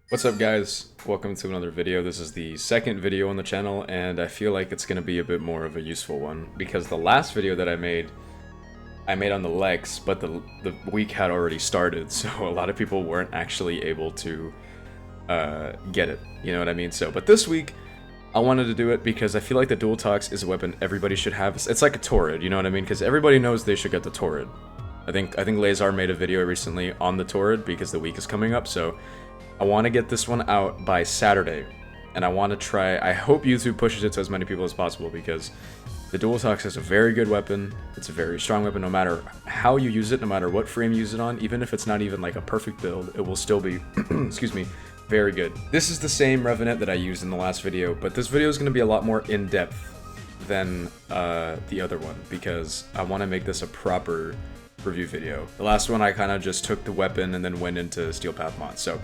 What's up, guys? Welcome to another video. This is the second video on the channel, and I feel like it's going to be a bit more of a useful one because the last video that I made on the Lex, but the week had already started, so a lot of people weren't actually able to get it, you know what I mean? So, but this week, I wanted to do it because I feel like the Dual Tox is a weapon everybody should have. It's like a Torrid, you know what I mean? Because everybody knows they should get the Torrid. I think Lazar made a video recently on the Torrid because the week is coming up, so I want to get this one out by Saturday, and I want to try. I hope YouTube pushes it to as many people as possible because the Dual Tox is a very good weapon. It's a very strong weapon no matter how you use it, no matter what frame you use it on, even if it's not even like a perfect build, it will still be, excuse me, very good. This is the same Revenant that I used in the last video, but this video is going to be a lot more in-depth than the other one because I want to make this a proper review video. The last one I kind of just took the weapon and then went into Steel Path mod. So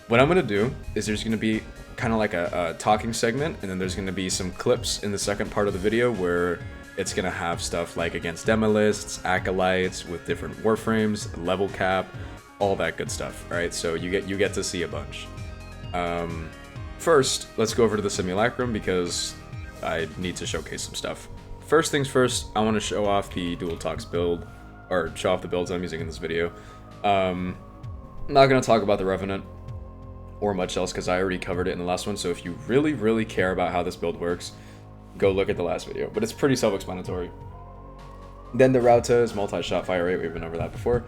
what I'm going to do is there's going to be kind of like a talking segment, and then there's going to be some clips in the second part of the video where it's going to have stuff like against Demolysts, Acolytes with different Warframes, level cap, all that good stuff. All right, so you get to see a bunch. First, let's go over to the Simulacrum because I need to showcase some stuff. First things first, I want to show off the Dual Tox build, or show off the builds I'm using in this video. I'm not going to talk about the Revenant or much else because I already covered it in the last one, so if you really care about how this build works, go look at the last video, but it's pretty self-explanatory. Then the Rauta is multi-shot fire rate, we've been over that before.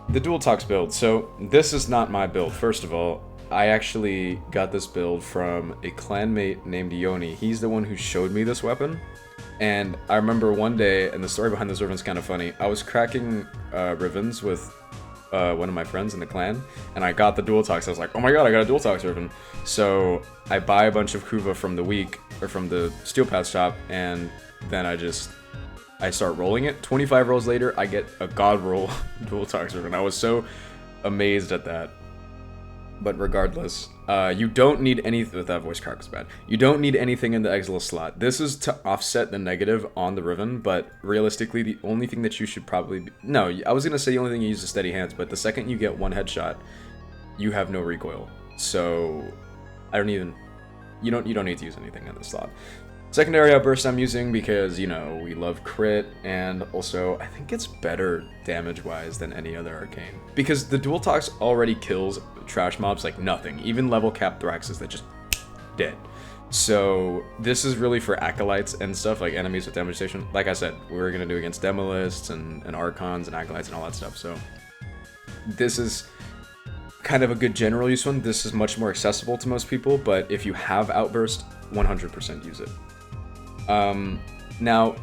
The Dual Tox build, so this is not my build. First of all, I actually got this build from a clanmate named Yoni. He's the one who showed me this weapon. And I remember one day, and the story behind this Riven's kind of funny, I was cracking Rivens with one of my friends in the clan, and I got the Dual Tox. I was like, oh my god, I got a Dual Tox Riven. So I buy a bunch of Kuva from the week, or from the Steel Path shop, and then I start rolling it. 25 rolls later, I get a god roll Dual Tox Riven. I was so amazed at that. But regardless, you don't need anything. That voice crack was bad. You don't need anything in the Exilus slot. This is to offset the negative on the Riven, but realistically, the only thing that you should probably be... No, I was gonna say the only thing you use is steady hands, but the second you get one headshot, you have no recoil. So I don't even... You don't need to use anything in this slot. Secondary outburst I'm using because, you know, we love crit, and also I think it's better damage-wise than any other arcane. Because the Dual Tox already kills trash mobs like nothing, even level cap Thraxes that just dead. So this is really for Acolytes and stuff, like enemies with damage station. Like I said, we're going to do against Demolysts and Archons and Acolytes and all that stuff, so this is kind of a good general use one. This is much more accessible to most people, but if you have Outburst, 100% use it. Now,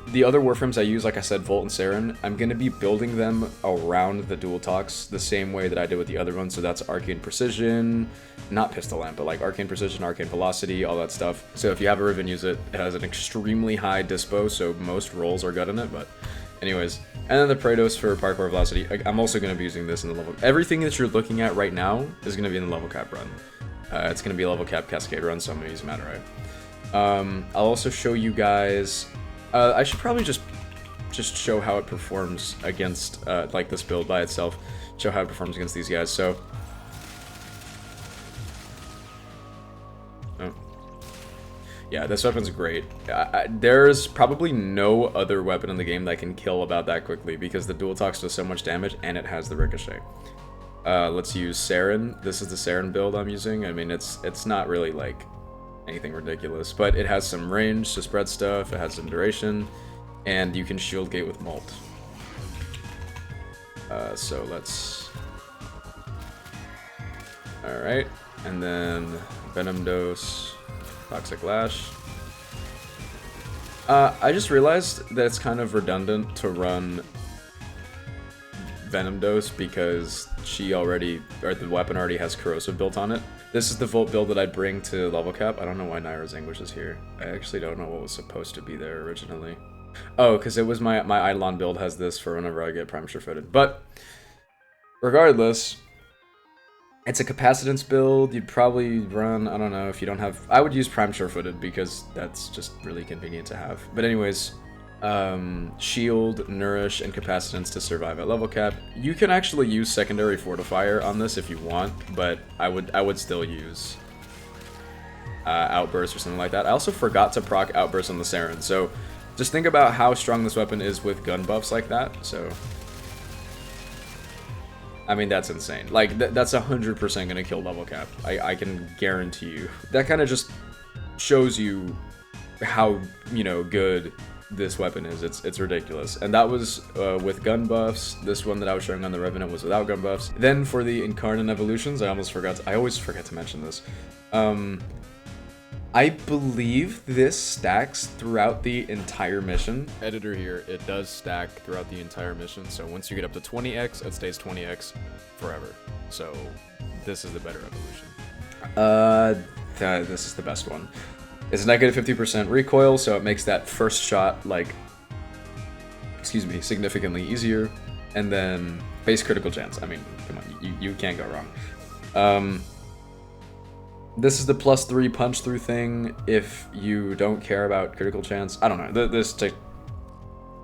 the other Warframes I use, like I said, Volt and Saryn, I'm going to be building them around the Dual Tox the same way that I did with the other ones, so that's Arcane Precision, not Pistol Lamp, but like Arcane Precision, Arcane Velocity, all that stuff. So if you have a Riven, use it. It has an extremely high dispo, so most rolls are good in it, but anyways. And then the Preface for Parkour Velocity. I'm also going to be using this in the level... Everything that you're looking at right now is going to be in the level cap run. It's going to be a level cap Cascade run, so I'm going to use Matarite. I'll also show you guys, I should probably just show how it performs against, like this build by itself, show how it performs against these guys, so. Oh. Yeah, this weapon's great. There's probably no other weapon in the game that can kill about that quickly because the Dual Tox does so much damage and it has the ricochet. Let's use Saryn. This is the Saryn build I'm using. I mean, it's not really like anything ridiculous, but it has some range to spread stuff, it has some duration, and you can shield gate with Molt. So let's... Alright, and then Venom Dose, Toxic Lash. I just realized that it's kind of redundant to run Venom Dose because the weapon already has Corrosive built on it. This is the Volt build that I bring to level cap. I don't know why Naira's Anguish is here. I actually don't know what was supposed to be there originally. Oh, because it was my Eidolon build has this for whenever I get Prime Sure-Footed. But regardless, it's a capacitance build. You'd probably run, I don't know, if you don't have... I would use Prime Sure-Footed because that's just really convenient to have. But anyways, shield, nourish, and capacitance to survive at level cap. You can actually use secondary fortifier on this if you want, but I would still use outburst or something like that. I also forgot to proc outburst on the Saryn, so just think about how strong this weapon is with gun buffs like that. So I mean, that's insane. Like that's 100% gonna kill level cap. I can guarantee you. That kind of just shows you how, you know, good this weapon is. It's ridiculous. And that was with gun buffs. This one that I was showing on the Revenant was without gun buffs. Then for the Incarnon Evolutions, I almost forgot. I always forget to mention this. I believe this stacks throughout the entire mission. Editor here, it does stack throughout the entire mission. So once you get up to 20x, it stays 20x forever. So this is the better evolution. This is the best one. It's negative 50% recoil, so it makes that first shot, like, excuse me, significantly easier. And then base critical chance. I mean, come on, you can't go wrong. This is the +3 punch through thing if you don't care about critical chance. I don't know. This take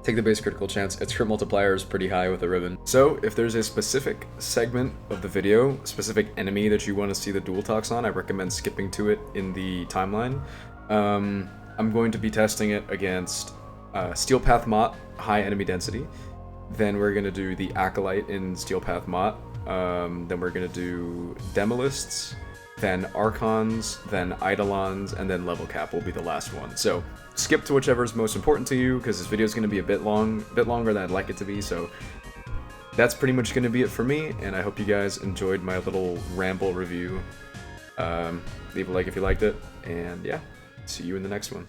the base critical chance. Its crit multiplier is pretty high with a ribbon. So if there's a specific segment of the video, specific enemy that you want to see the dual talks on, I recommend skipping to it in the timeline. I'm going to be testing it against Steel Path Mott, high enemy density. Then we're going to do the Acolyte in Steel Path Mott. Then we're going to do Demolysts, then Archons, then Eidolons, and then level cap will be the last one. So skip to whichever is most important to you, because this video is going to be a bit longer than I'd like it to be. So that's pretty much going to be it for me, and I hope you guys enjoyed my little ramble review. Leave a like if you liked it, and yeah, see you in the next one.